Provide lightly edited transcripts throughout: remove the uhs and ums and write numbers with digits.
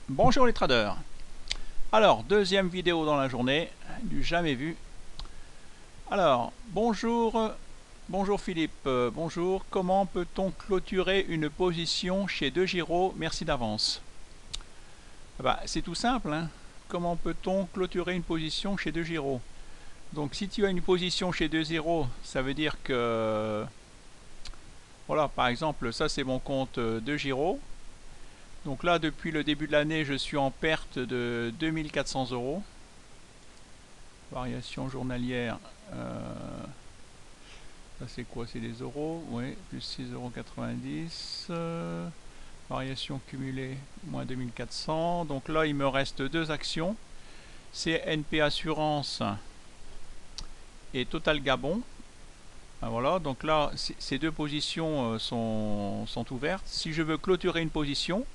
Bonjour les traders. Alors, deuxième vidéo dans la journée, du jamais vu. Alors, bonjour Philippe, bonjour. Comment peut-on clôturer une position chez DeGiro? Merci d'avance. C'est tout simple, hein. Comment peut-on clôturer une position chez DeGiro? Donc si tu as une position chez DeGiro, ça veut dire que, voilà, par exemple, ça c'est mon compte DeGiro. Donc là, depuis le début de l'année, je suis en perte de 2400 €. Variation journalière, ça c'est quoi? C'est des euros, oui, plus 6,90 €. Variation cumulée, moins 2400. Donc là, il me reste deux actions. C'est NP Assurance et Total Gabon. Voilà, donc là, ces deux positions sont ouvertes. Si je veux clôturer une position,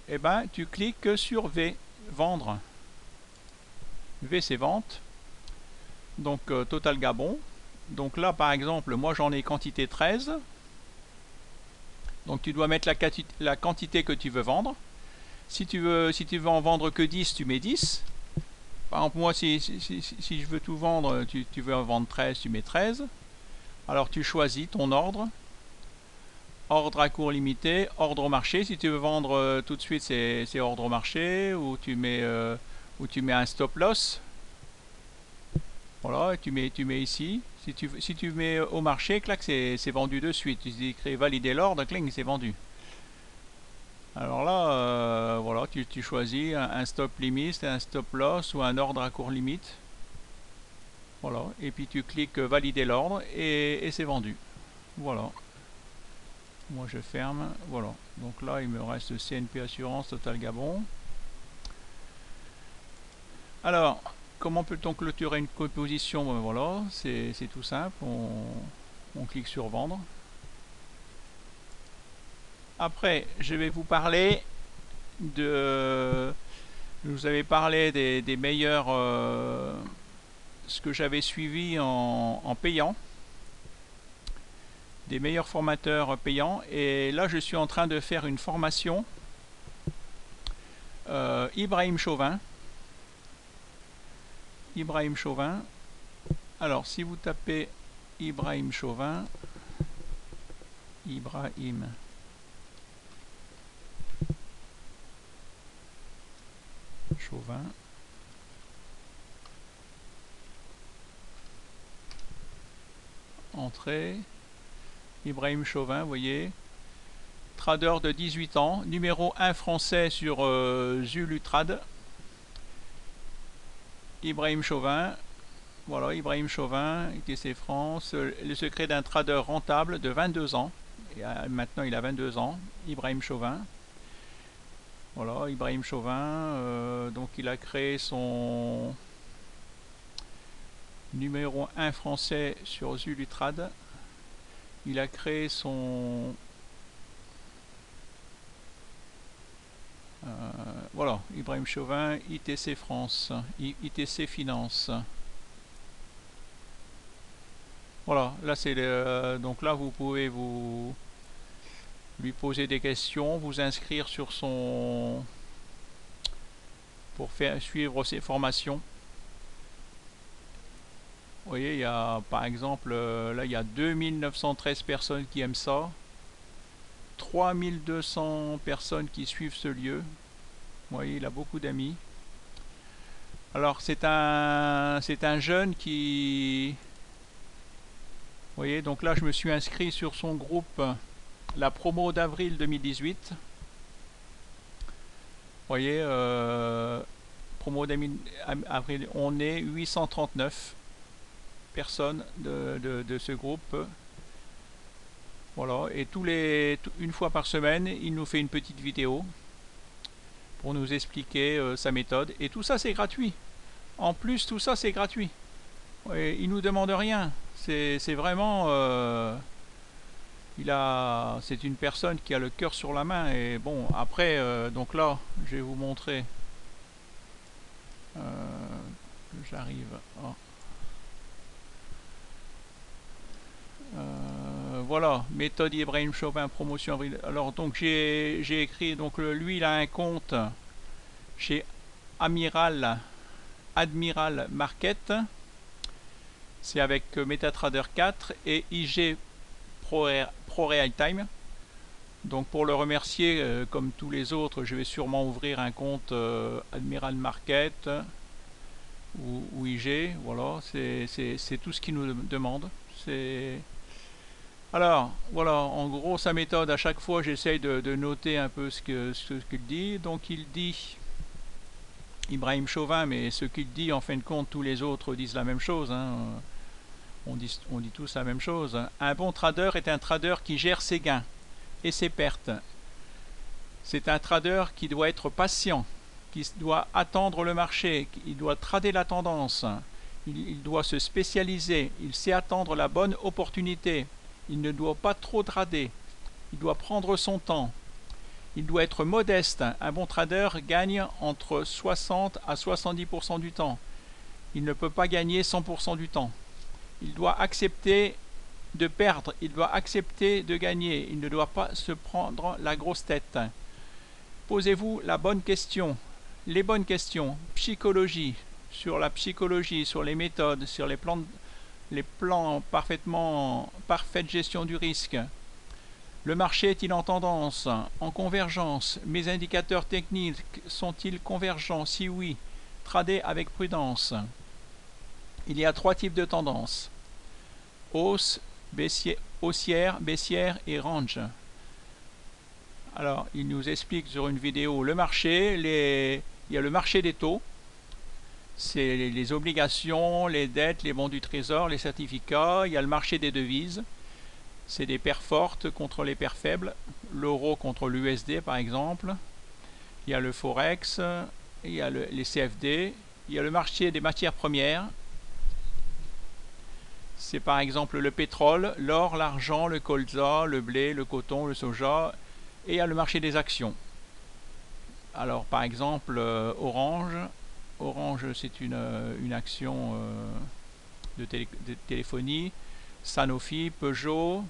eh ben, tu cliques sur V, vendre. V, c'est vente. Donc, Total Gabon. Donc là, par exemple, moi j'en ai quantité 13. Donc tu dois mettre la quantité que tu veux vendre. Si tu veux en vendre que 10, tu mets 10. Par exemple, moi, si je veux tout vendre, tu veux en vendre 13, tu mets 13. Alors tu choisis ton ordre. Ordre à court limité, ordre au marché. Si tu veux vendre tout de suite, c'est ordre au marché. Ou tu mets un stop loss. Voilà, tu mets ici. Si tu mets au marché, clac, c'est vendu de suite. Tu écris valider l'ordre, cling, c'est vendu. Alors là, voilà, tu choisis un stop limite, un stop loss ou un ordre à court limite. Voilà, et puis tu cliques valider l'ordre et c'est vendu. Voilà. Moi je ferme, voilà. Donc là, il me reste CNP Assurance, Total Gabon. Alors, comment peut-on clôturer une position? Voilà, c'est tout simple. On clique sur vendre. Après, je vais vous parler de... Je vous avais parlé des meilleurs... ce que j'avais suivi en payant. Des meilleurs formateurs payants. Et là, je suis en train de faire une formation. Ibrahim Chauvin. Ibrahim Chauvin. Alors, si vous tapez Ibrahim Chauvin, Ibrahim Chauvin, entrée, Ibrahim Chauvin, vous voyez, trader de 18 ans, numéro 1 français sur Zulutrad. Ibrahim Chauvin, voilà, Ibrahim Chauvin, ITC France, le secret d'un trader rentable de 22 ans. Et maintenant, il a 22 ans, Ibrahim Chauvin. Voilà, Ibrahim Chauvin, donc il a créé son numéro 1 français sur Zulutrad. Il a créé son... voilà, Ibrahim Chauvin, ITC France, ITC Finance. Voilà, là c'est donc là vous pouvez lui poser des questions, vous inscrire sur son... pour suivre ses formations. Vous voyez, il y a par exemple, là il y a 2913 personnes qui aiment ça. 3200 personnes qui suivent ce lieu. Vous voyez, il a beaucoup d'amis. Alors c'est un jeune qui... Vous voyez, donc là je me suis inscrit sur son groupe, la promo d'avril 2018. Vous voyez, promo d'avril, on est 839 personnes de ce groupe. Voilà, et une fois par semaine, il nous fait une petite vidéo pour nous expliquer sa méthode. Et tout ça, c'est gratuit. En plus, tout ça, c'est gratuit. Et il nous demande rien. C'est vraiment... c'est une personne qui a le cœur sur la main. Et bon, après, donc là, je vais vous montrer. J'arrive. Oh. Voilà, méthode Ibrahim Chauvin, promotion avril. Alors donc j'ai écrit, donc lui il a un compte chez Admiral Market. C'est avec MetaTrader 4 et IG Pro Real Time. Donc pour le remercier, comme tous les autres, je vais sûrement ouvrir un compte Admiral Market ou IG. Voilà, c'est tout ce qu'il nous demande. Alors, voilà, en gros, sa méthode, à chaque fois, j'essaye de noter un peu ce qu'il dit. Donc il dit, Ibrahim Chauvin, mais ce qu'il dit, en fin de compte, tous les autres disent la même chose, hein. On dit tous la même chose. Un bon trader est un trader qui gère ses gains et ses pertes. C'est un trader qui doit être patient, qui doit attendre le marché, il doit trader la tendance, il doit se spécialiser, il sait attendre la bonne opportunité, il ne doit pas trop trader, il doit prendre son temps, il doit être modeste. Un bon trader gagne entre 60 à 70% du temps. Il ne peut pas gagner 100% du temps. Il doit accepter de perdre, il doit accepter de gagner, il ne doit pas se prendre la grosse tête. Posez-vous la bonne question, les bonnes questions, psychologie, sur la psychologie, sur les méthodes, sur les plans parfaite gestion du risque. Le marché est-il en tendance, en convergence? Mes indicateurs techniques sont-ils convergents? Si oui, trader avec prudence. Il y a 3 types de tendances: hausse, haussière, baissière et range. Alors, il nous explique sur une vidéo le marché. Il y a le marché des taux, c'est les obligations, les dettes, les bons du trésor, les certificats. Il y a le marché des devises, c'est des paires fortes contre les paires faibles, l'euro contre l'USD par exemple. Il y a le forex, il y a les CFD, il y a le marché des matières premières. C'est par exemple le pétrole, l'or, l'argent, le colza, le blé, le coton, le soja. Et il y a le marché des actions. Alors par exemple Orange, c'est une action de téléphonie. Sanofi, Peugeot,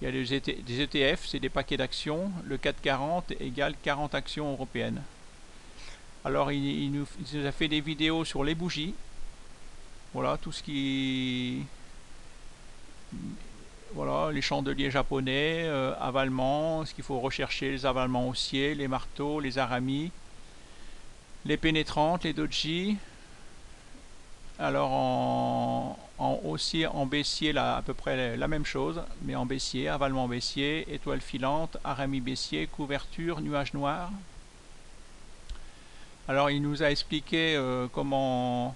il y a des ETF, c'est des paquets d'actions. Le CAC 40 égale 40 actions européennes. Alors il nous a fait des vidéos sur les bougies. Voilà, tout ce qui... Voilà, les chandeliers japonais, avalements, ce qu'il faut rechercher, les avalements haussiers, les marteaux, les aramis, les pénétrantes, les doji. Alors en haussier, en baissier, là, à peu près la même chose, mais en baissier, avalement baissier, étoile filante, arami baissier, couverture, nuage noir. Alors il nous a expliqué comment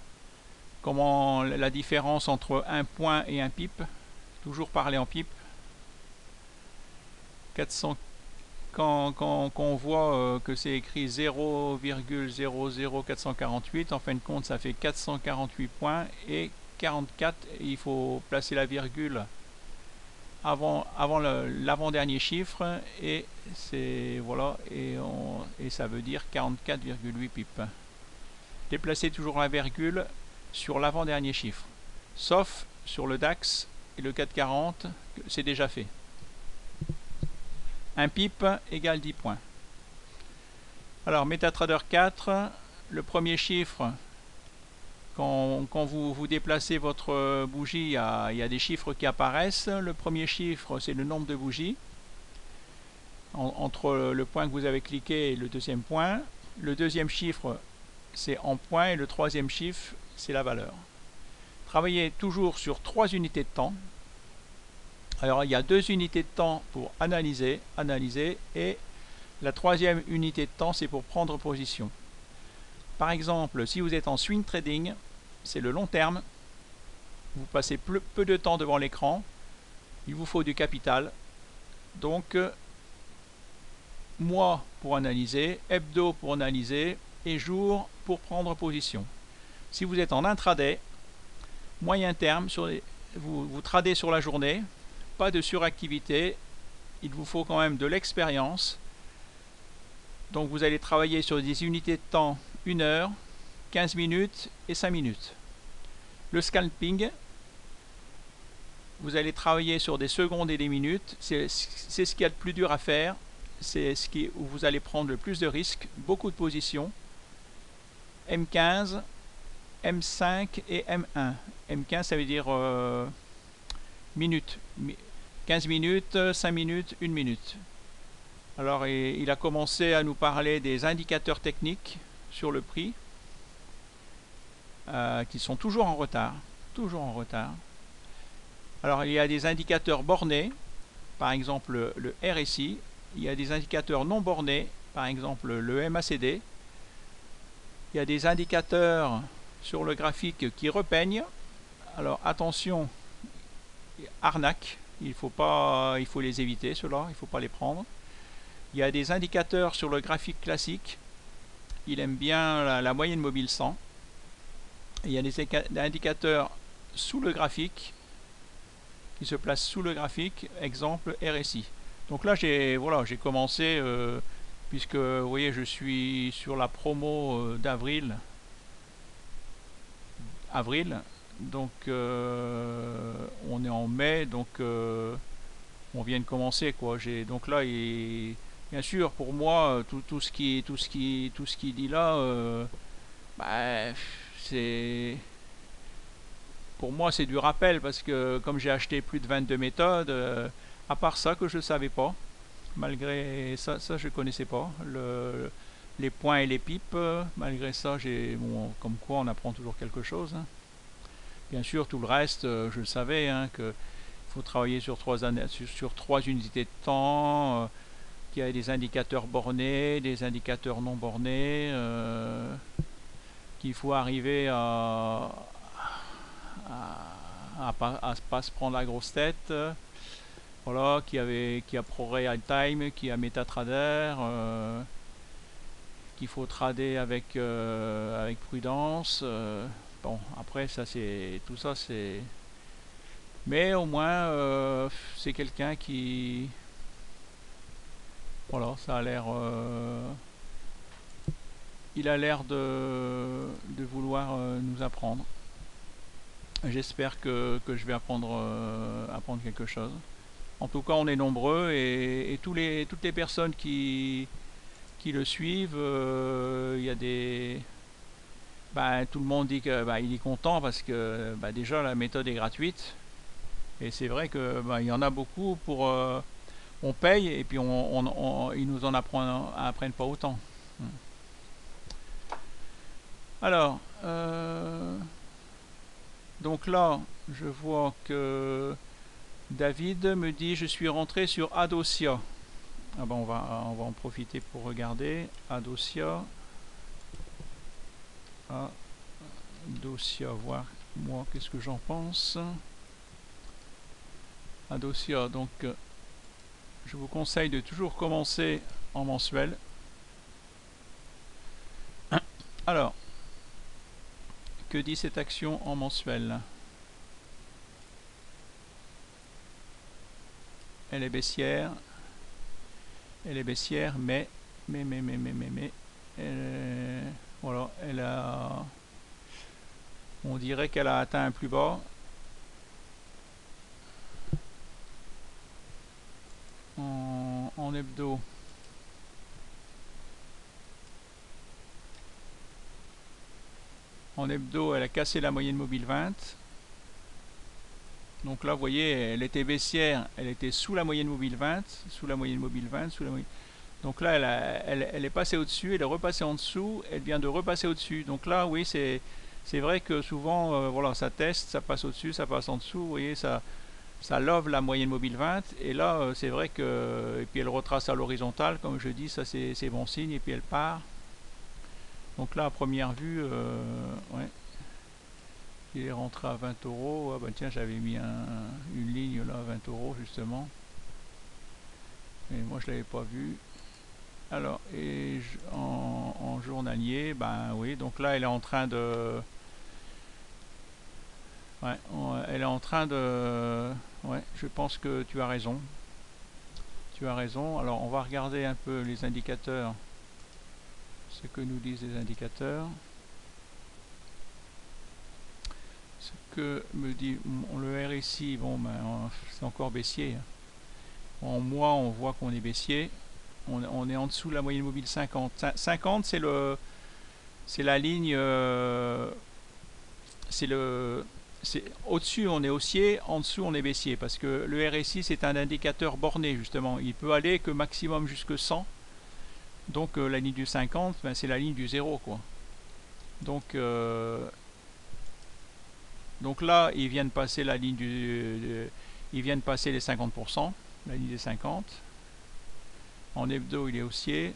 la différence entre un point et un pipe. Toujours parler en pipe. 400, quand on voit que c'est écrit 0,00448, en fin de compte ça fait 448 points et 44, il faut placer la virgule avant l'avant-dernier chiffre, et c'est voilà, et ça veut dire 44,8 pipes. Déplacez toujours la virgule sur l'avant-dernier chiffre, sauf sur le DAX et le 440, c'est déjà fait. Un pip égale 10 points. Alors MetaTrader 4, le premier chiffre, quand vous déplacez votre bougie, il y a des chiffres qui apparaissent. Le premier chiffre, c'est le nombre de bougies entre le point que vous avez cliqué et le deuxième point. Le deuxième chiffre, c'est en points, et le troisième chiffre, c'est la valeur. Travaillez toujours sur 3 unités de temps. Alors il y a 2 unités de temps pour analyser, et la troisième unité de temps, c'est pour prendre position. Par exemple, si vous êtes en swing trading, c'est le long terme, vous passez peu de temps devant l'écran, il vous faut du capital, donc mois pour analyser, hebdo pour analyser et jour pour prendre position. Si vous êtes en intraday, moyen terme, vous tradez sur la journée, pas de suractivité, il vous faut quand même de l'expérience. Donc vous allez travailler sur des unités de temps 1 heure, 15 minutes et 5 minutes. Le scalping, vous allez travailler sur des secondes et des minutes, c'est ce qu'il y a de plus dur à faire, c'est où vous allez prendre le plus de risques, beaucoup de positions. M15, M5 et M1. M15 ça veut dire minutes. 15 minutes, 5 minutes, 1 minute. Alors il a commencé à nous parler des indicateurs techniques sur le prix qui sont toujours en retard. Toujours en retard. Alors il y a des indicateurs bornés, par exemple le RSI. Il y a des indicateurs non bornés, par exemple le MACD. Il y a des indicateurs sur le graphique qui repeignent. Alors attention, arnaque, il faut les éviter ceux-là, il ne faut pas les prendre. Il y a des indicateurs sur le graphique classique. Il aime bien la moyenne mobile 100. Et il y a des indicateurs sous le graphique qui se placent sous le graphique, exemple RSI. Donc là j'ai commencé puisque vous voyez je suis sur la promo d'avril. Donc on est en mai, donc on vient de commencer quoi. Donc là bien sûr pour moi tout ce qui dit là c'est pour moi c'est du rappel parce que comme j'ai acheté plus de 22 méthodes à part ça que je savais pas, malgré ça je connaissais pas les points et les pipes, malgré ça comme quoi on apprend toujours quelque chose, hein. Bien sûr tout le reste je le savais, hein, que faut travailler sur 3 unités de temps, qu'il y a des indicateurs bornés, des indicateurs non bornés, qu'il faut arriver à pas se prendre la grosse tête, voilà, qui a ProRealTime, qui a MetaTrader, qu'il faut trader avec prudence. Bon, après ça tout ça c'est, mais au moins c'est quelqu'un qui, voilà, ça a l'air, il a l'air de vouloir nous apprendre. J'espère que je vais apprendre quelque chose. En tout cas on est nombreux et toutes les personnes qui le suivent, il y a des, tout le monde dit que il est content parce que déjà la méthode est gratuite et c'est vrai que il y en a beaucoup pour on paye et puis ils nous en apprennent pas autant. Alors donc là je vois que David me dit je suis rentré sur Adosia. Ah ben on va en profiter pour regarder Adosia. Adosia, voir moi qu'est-ce que j'en pense. Adosia, donc je vous conseille de toujours commencer en mensuel. Alors, que dit cette action en mensuel? Elle est baissière. Elle est baissière, mais voilà, on dirait qu'elle a atteint un plus bas. En hebdo. En hebdo, elle a cassé la moyenne mobile 20. Donc là, vous voyez, elle était baissière, elle était sous la moyenne mobile 20, sous la moyenne mobile 20, sous la moyenne... Donc là, elle est passée au-dessus, elle est repassée en dessous, elle vient de repasser au-dessus. Donc là, oui, c'est vrai que souvent, voilà, ça teste, ça passe au-dessus, ça passe en dessous, vous voyez, ça love la moyenne mobile 20. Et là, c'est vrai que... Et puis elle retrace à l'horizontale, comme je dis, ça c'est bon signe, et puis elle part. Donc là, à première vue, ouais. Il est rentré à 20 euros. Ah ben tiens, j'avais mis une ligne là à 20 euros justement. Et moi je l'avais pas vu. Alors, et en journalier, ben oui, donc là elle est en train de... Ouais, elle est en train de... Ouais, je pense que tu as raison. Tu as raison. Alors on va regarder un peu les indicateurs. Ce que nous disent les indicateurs. Ce que me dit le RSI, bon ben c'est encore baissier. En mois on voit qu'on est baissier. On est en dessous de la moyenne mobile 50. 50 c'est le c'est la ligne, c'est le, au-dessus on est haussier, en dessous on est baissier, parce que le RSI c'est un indicateur borné justement, il peut aller que maximum jusque 100, donc la ligne du 50, ben, c'est la ligne du 0 quoi. Donc là ils viennent passer la ligne ils viennent passer les 50%, la ligne des 50. En hebdo il est haussier,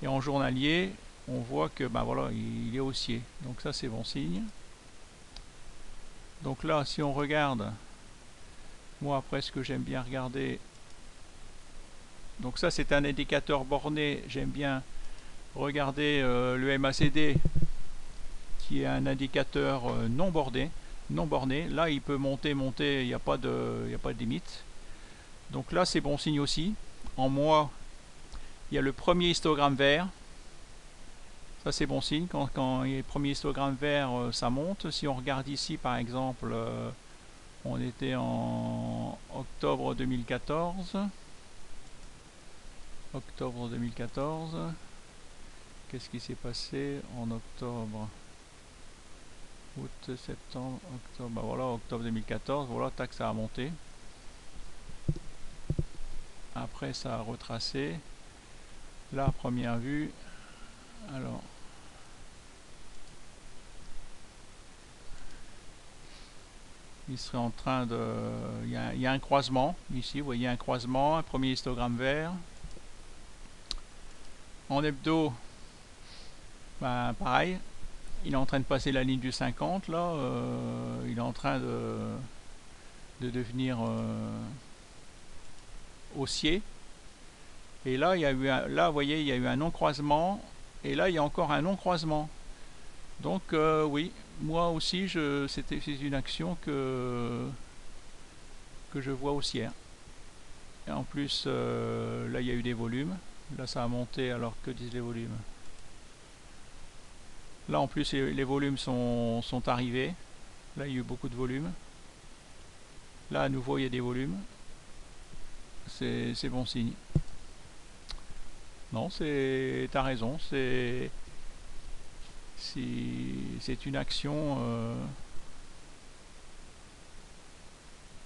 et en journalier on voit que ben voilà, il est haussier, donc ça c'est bon signe. Donc là si on regarde, moi après ce que j'aime bien regarder, donc ça c'est un indicateur borné, j'aime bien regarder le MACD qui est un indicateur non borné, là il peut monter, il n'y a pas de limite. Donc là c'est bon signe aussi. En mois, il y a le premier histogramme vert. Ça c'est bon signe, quand il y a le premier histogramme vert, ça monte. Si on regarde ici par exemple, on était en octobre 2014. Octobre 2014. Qu'est-ce qui s'est passé en octobre? Août, septembre, octobre, bah voilà, octobre 2014, voilà, tac, ça a monté. Après, ça a retracé. Là, à première vue, alors, il serait en train de... Il y a un croisement, ici, vous voyez un croisement, un premier histogramme vert. En hebdo, bah, pareil, il est en train de passer la ligne du 50, là, il est en train de devenir haussier. Et là, il y a eu là, vous voyez, il y a eu un non-croisement, et là, il y a encore un non-croisement. Donc, oui, moi aussi, c'est une action que je vois haussière. Et en plus, là, il y a eu des volumes. Là, ça a monté, alors que disent les volumes? Là, en plus, les volumes sont arrivés. Là, il y a eu beaucoup de volumes. Là, à nouveau, il y a des volumes. C'est bon signe. Non, t'as raison, c'est une action,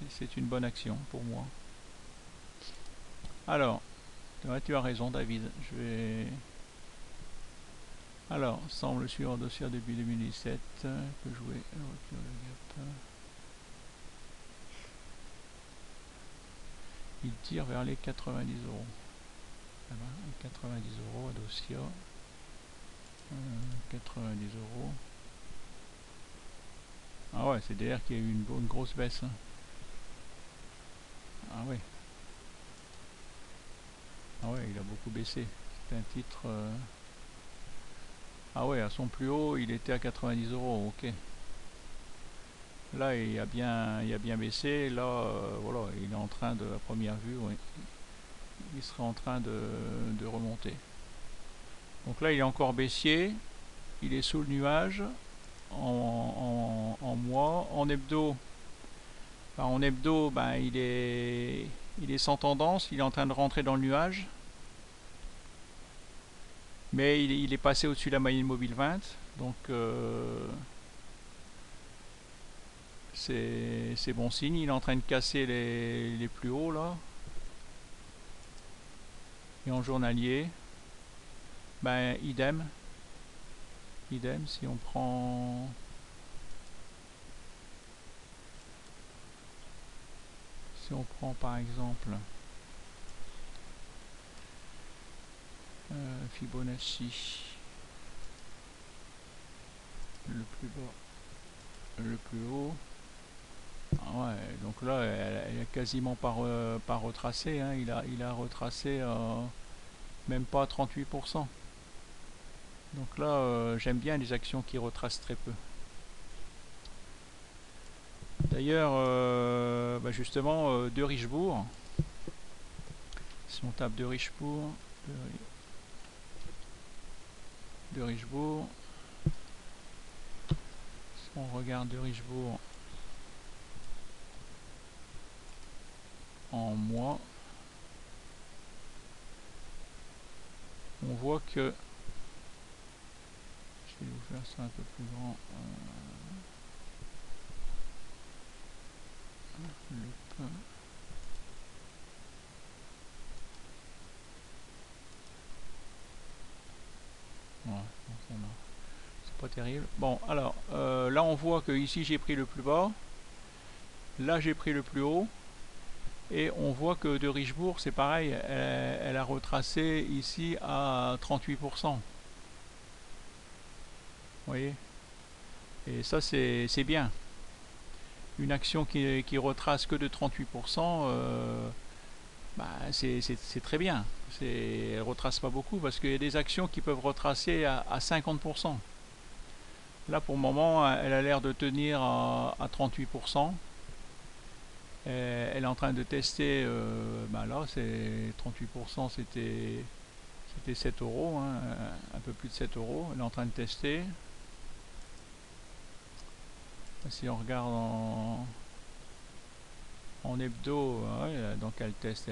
c'est une bonne action pour moi. Alors, ouais, tu as raison David, je vais... Alors, semble suivre dossier depuis 2017, peut jouer rupture de gap. Il tire vers les 90 euros. 90 euros à dossier. 90 euros. Ah ouais, c'est d'ailleurs qu'il y a eu une grosse baisse. Ah ouais. Ah ouais, il a beaucoup baissé. C'est un titre... Ah ouais, à son plus haut, il était à 90 euros, ok. Là, il a bien baissé. Là, voilà, il est en train de, à première vue, ouais, il serait en train de remonter. Donc là, il est encore baissier. Il est sous le nuage en mois. En hebdo, ben, il est sans tendance. Il est en train de rentrer dans le nuage. Mais il est passé au-dessus de la moyenne mobile 20. Donc, c'est bon signe. Il est en train de casser les plus hauts là. Et en journalier, ben idem si on prend par exemple Fibonacci, le plus bas, le plus haut. Ah ouais, donc là elle a quasiment pas retracé, hein. Il a retracé même pas 38%. Donc là j'aime bien les actions qui retracent très peu. D'ailleurs bah justement de Richebourg, si on tape de Richebourg, si on regarde de Richebourg en mois, on voit que Je vais vous faire ça un peu plus grand. Loop. Ouais, bon, ça marche. C'est pas terrible. Bon, alors, là on voit que ici j'ai pris le plus bas. Là j'ai pris le plus haut. Et on voit que de Richebourg, c'est pareil, elle a retracé ici à 38%. Vous voyez? Et ça, c'est bien. Une action qui retrace que de 38%, bah, c'est très bien. Elle ne retrace pas beaucoup parce qu'il y a des actions qui peuvent retracer à 50%. Là, pour le moment, elle a l'air de tenir à 38%. Elle est en train de tester, bah là, c'est 38%, c'était 7 euros, hein, un peu plus de 7 euros. Elle est en train de tester. Si on regarde en hebdo, ouais, donc elle teste.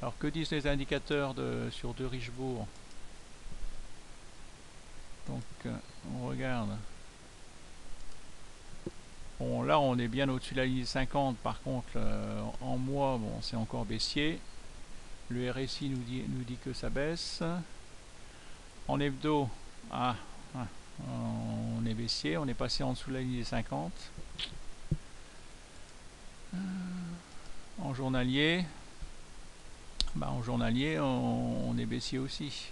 Alors que disent les indicateurs sur de Richebourg? Donc on regarde. Bon, là on est bien au-dessus de la ligne 50, par contre en mois, bon, c'est encore baissier. Le RSI nous dit que ça baisse. En hebdo, on est baissier, on est passé en dessous de la ligne 50. En journalier, bah, en journalier on est baissier aussi.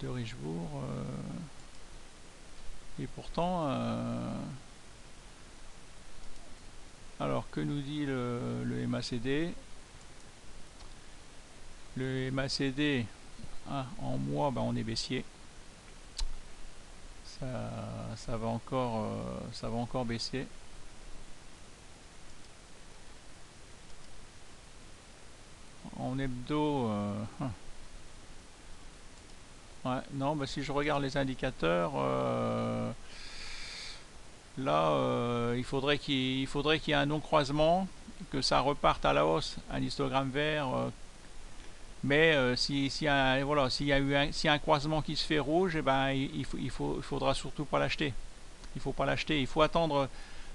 De Richebourg. Et pourtant, alors que nous dit le MACD? Le MACD, en mois, bah, on est baissier. Ça va encore baisser. En hebdo, ouais, non, bah, si je regarde les indicateurs, là, il faudrait qu'il y ait un non-croisement, que ça reparte à la hausse, un histogramme vert. Mais s'il y a un croisement qui se fait rouge, eh ben, il faudra surtout pas l'acheter. Il faut pas l'acheter. Il faut attendre,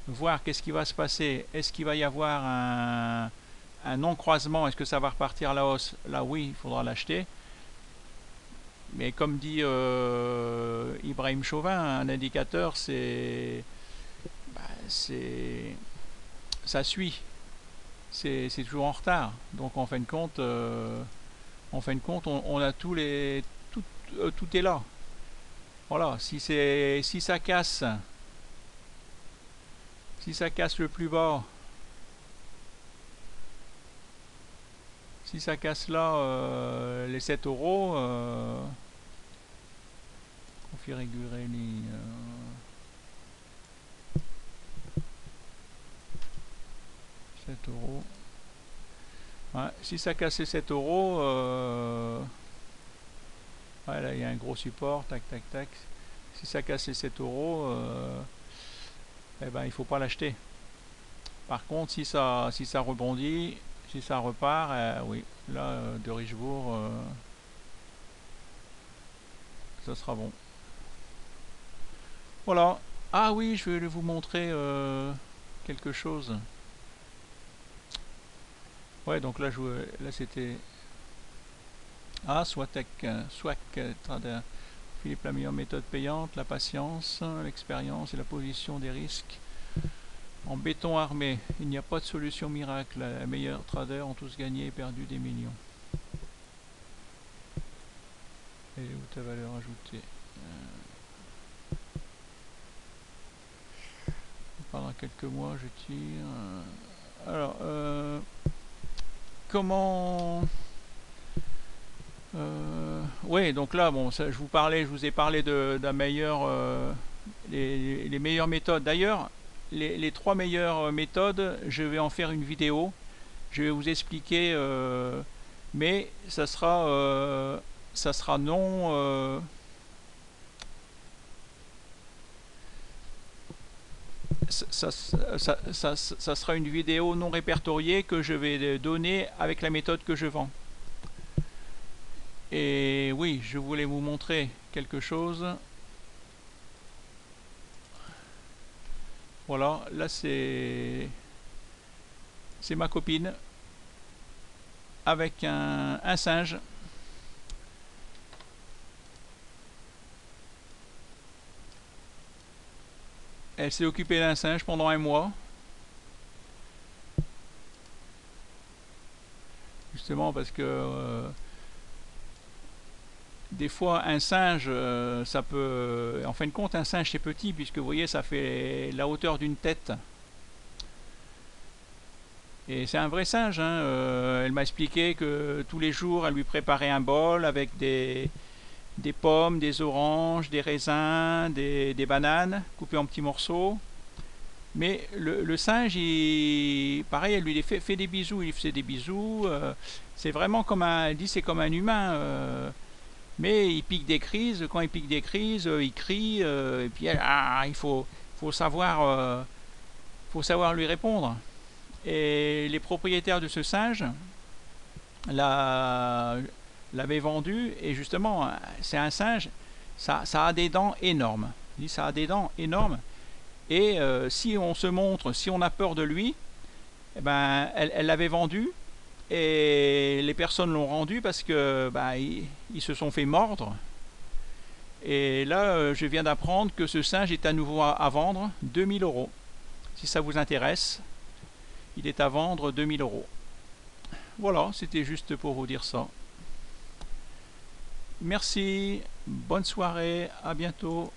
voir qu'est-ce qui va se passer. Est-ce qu'il va y avoir un non-croisement? Est-ce que ça va repartir à la hausse? Là, oui, il faudra l'acheter. Mais comme dit Ibrahim Chauvin, un indicateur, ça suit. C'est toujours en retard. Donc en fin de compte, on a tout est là. Voilà, si ça casse le plus bas, si ça casse là les 7 euros, configurer les 7 euros. Ouais, si ça casse les 7 euros, ouais, là il y a un gros support, tac. Si ça casse les 7 euros, eh ben il faut pas l'acheter. Par contre, si ça rebondit, si ça repart, oui, là de Richebourg, ça sera bon. Voilà. Ah oui, je vais vous montrer quelque chose. Ouais, donc là, là c'était Swatec, Trader. Philippe, la meilleure méthode payante, la patience, l'expérience et la position des risques. En béton armé, il n'y a pas de solution miracle. Les meilleurs traders ont tous gagné et perdu des millions. Et où ta valeur ajoutée? Pendant quelques mois, je tire. Alors, comment... oui, donc là, bon, ça, je vous ai parlé d'un meilleur, les meilleures méthodes. D'ailleurs, les 3 meilleures méthodes, je vais en faire une vidéo. Je vais vous expliquer, mais ça sera non. Ça sera une vidéo non répertoriée que je vais donner avec la méthode que je vends. Et oui, je voulais vous montrer quelque chose. Voilà, là c'est ma copine avec un singe. Elle s'est occupée d'un singe pendant un mois. Justement parce que des fois un singe, ça peut... En fin de compte, un singe c'est petit puisque vous voyez ça fait la hauteur d'une tête. Et c'est un vrai singe, hein. Elle m'a expliqué que tous les jours elle lui préparait un bol avec des pommes, des oranges, des raisins, des bananes coupées en petits morceaux. Mais le singe, pareil, elle lui fait des bisous, il lui faisait des bisous. C'est vraiment comme elle dit, c'est comme un humain. Mais il pique des crises. Quand il pique des crises, il crie. Et puis il faut savoir lui répondre. Et les propriétaires de ce singe l'avaient vendu. Et justement, c'est un singe, ça a des dents énormes. Il dit, ça a des dents énormes. Et si on se montre, si on a peur de lui, eh ben, elle l'avait vendu. Et les personnes l'ont rendu parce que ils se sont fait mordre. Et là, je viens d'apprendre que ce singe est à nouveau à vendre 2000 €. Si ça vous intéresse, il est à vendre 2000 €. Voilà, c'était juste pour vous dire ça. Merci, bonne soirée, à bientôt.